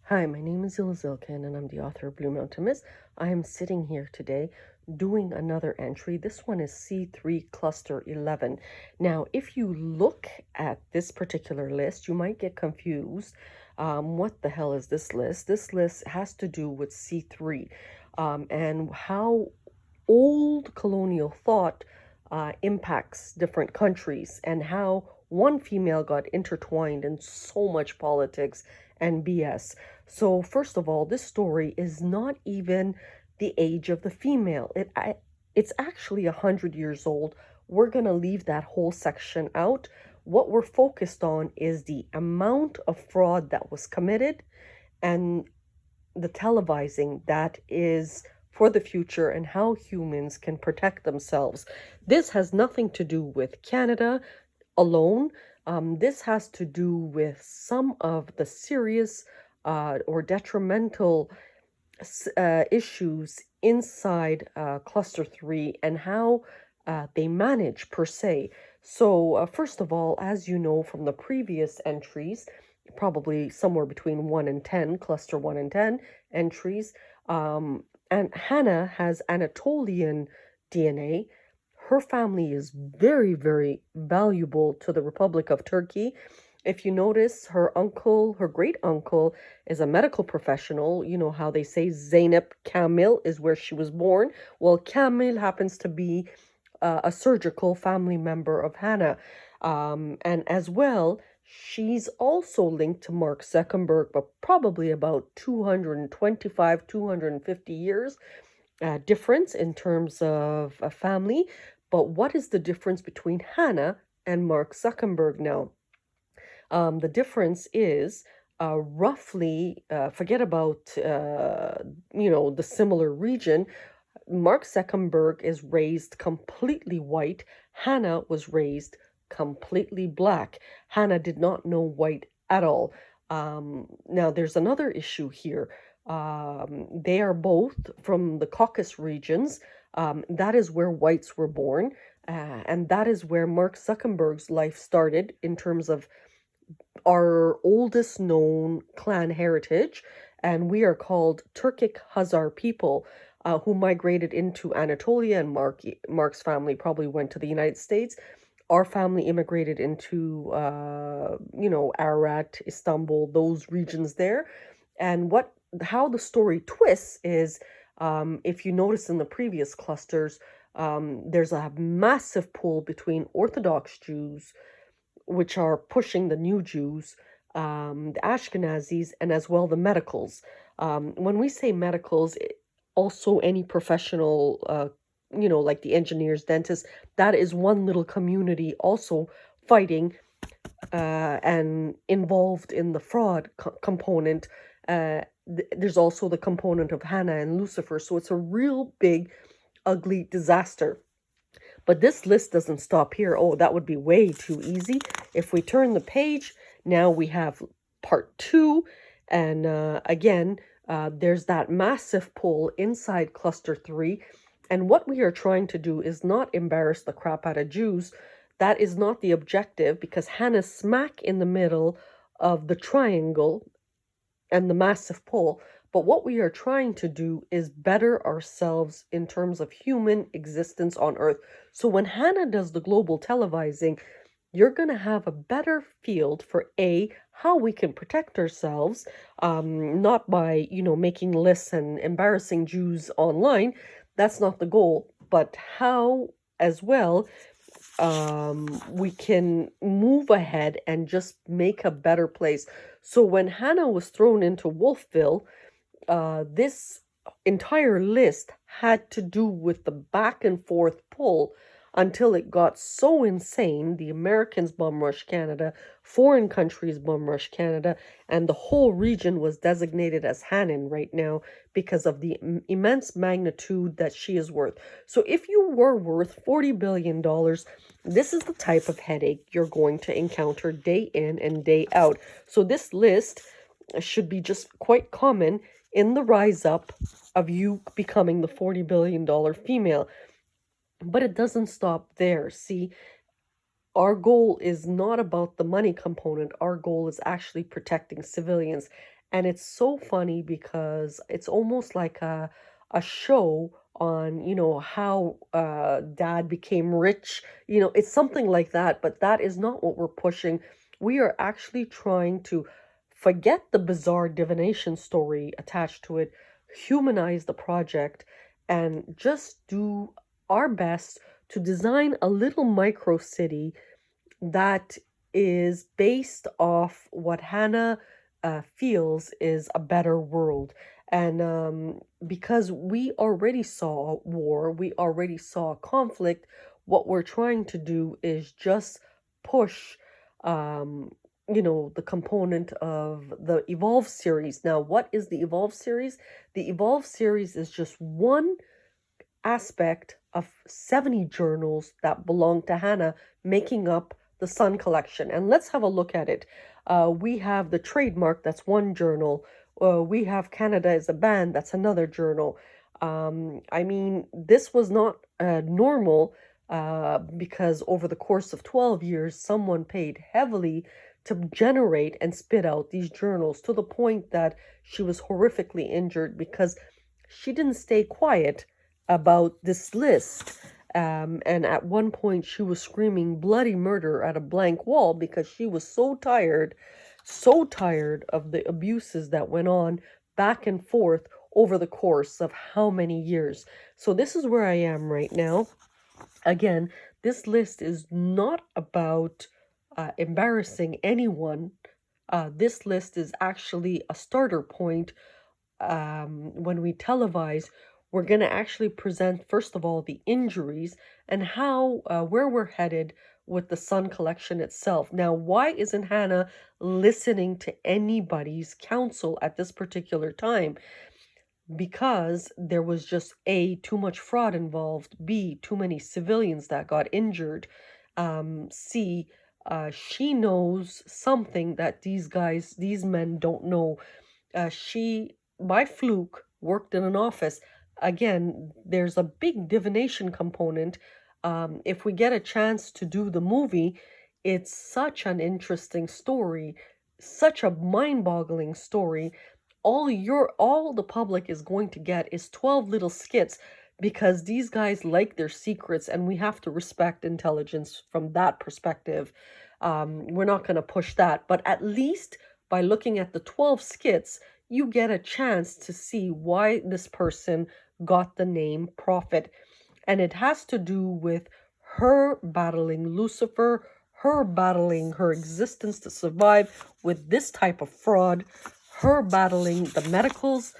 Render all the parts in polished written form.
Hi, my name is Hanna Ilkin, and I'm the author of Blue Mountain Mist. I am sitting here today doing another entry. This one is C3 Cluster 11. Now, if you look at this particular list, you might get confused. What the hell is this list? This list has to do with C3 and how old colonial thought impacts different countries and how one female got intertwined in so much politics and BS. So, first of all, this story is not even the age of the female. It's actually 100 years old. We're going to leave that whole section out. What we're focused on is the amount of fraud that was committed and the televising that is for the future and how humans can protect themselves. This has nothing to do with Canada alone. This has to do with some of the serious or detrimental issues inside Cluster 3 and how they manage per se. So, first of all, as you know from the previous entries, probably somewhere between 1 and 10, Cluster 1 and 10 entries, and Hanna has Anatolian DNA. Her family is very, very valuable to the Republic of Turkey. If you notice, her uncle, her great uncle, is a medical professional. You know how they say Zeynep Kamil is where she was born. Well, Kamil happens to be a surgical family member of Hanna. And as well, she's also linked to Mark Zuckerberg, but probably about 225, 250 years difference in terms of a family. But what is the difference between Hanna and Mark Zuckerberg now? The difference is roughly, forget about, the similar region. Mark Zuckerberg is raised completely white. Hanna was raised completely black. Hanna did not know white at all. Now, there's another issue here. They are both from the Caucasus regions. That is where whites were born. And that is where Mark Zuckerberg's life started in terms of our oldest known clan heritage, and we are called Turkic Khazar people who migrated into Anatolia, and Mark's family probably went to the United States. Our family immigrated into, Ararat, Istanbul, those regions there. And how the story twists is, if you notice in the previous clusters, there's a massive pull between Orthodox Jews, which are pushing the new Jews, the Ashkenazis, and as well the medicals. When we say medicals, also any professional, like the engineers, dentists, that is one little community also fighting and involved in the fraud component. There's also the component of Hanna and Lucifer. So it's a real big, ugly disaster. But this list doesn't stop here. Oh, that would be way too easy. If we turn the page, now we have part 2. And again, there's that massive pull inside cluster 3. And what we are trying to do is not embarrass the crap out of Jews. That is not the objective, because Hannah's smack in the middle of the triangle and the massive pull. But what we are trying to do is better ourselves in terms of human existence on Earth. So when Hanna does the global televising, you're going to have a better field for how we can protect ourselves, not by, making lists and embarrassing Jews online. That's not the goal, but how as well we can move ahead and just make a better place. So when Hanna was thrown into Wolfville, this entire list had to do with the back and forth pull until it got so insane. The Americans bum rushed Canada, foreign countries bum rushed Canada, and the whole region was designated as Hannan right now because of the immense magnitude that she is worth. So if you were worth $40 billion, this is the type of headache you're going to encounter day in and day out. So this list should be just quite common in the rise up of you becoming the $40 billion female. But it doesn't stop there. See, our goal is not about the money component. Our goal is actually protecting civilians. And it's so funny because it's almost like a show on, how dad became rich. It's something like that, but that is not what we're pushing. We are actually trying to forget the bizarre divination story attached to it, humanize the project, and just do our best to design a little micro city that is based off what Hannah feels is a better world. And because we already saw war, we already saw conflict, what we're trying to do is just push, um, the component of the Evolve series. Now, what is the Evolve series? The Evolve series is just one aspect of 70 journals that belong to Hannah, making up the Sun collection. And let's have a look at it. We have the trademark, that's one journal. We have Canada as a band, that's another journal. I mean, this was not normal because over the course of 12 years, someone paid heavily to generate and spit out these journals to the point that she was horrifically injured because she didn't stay quiet about this list. And at one point, she was screaming bloody murder at a blank wall because she was so tired of the abuses that went on back and forth over the course of how many years. So, this is where I am right now. Again, this list is not about embarrassing anyone. This list is actually a starter point. When we televise, we're going to actually present, first of all, the injuries and how, where we're headed with the Sun collection itself. Now, why isn't Hannah listening to anybody's counsel at this particular time? Because there was just A, too much fraud involved, B, too many civilians that got injured, C, she knows something that these men don't know. She, by fluke, worked in an office. Again, there's a big divination component. If we get a chance to do the movie, it's such an interesting story, such a mind-boggling story. All the public is going to get is 12 little skits because these guys like their secrets and we have to respect intelligence from that perspective. We're not going to push that, but at least by looking at the 12 skits, you get a chance to see why this person got the name Prophet. And it has to do with her battling Lucifer, her battling her existence to survive with this type of fraud, her battling the medicals,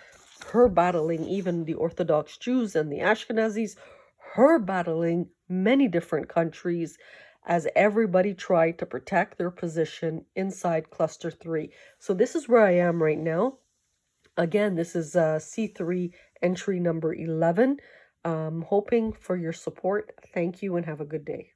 her battling even the Orthodox Jews and the Ashkenazis, her battling many different countries as everybody tried to protect their position inside Cluster 3. So this is where I am right now. Again, this is C3 entry number 11. Hoping for your support. Thank you and have a good day.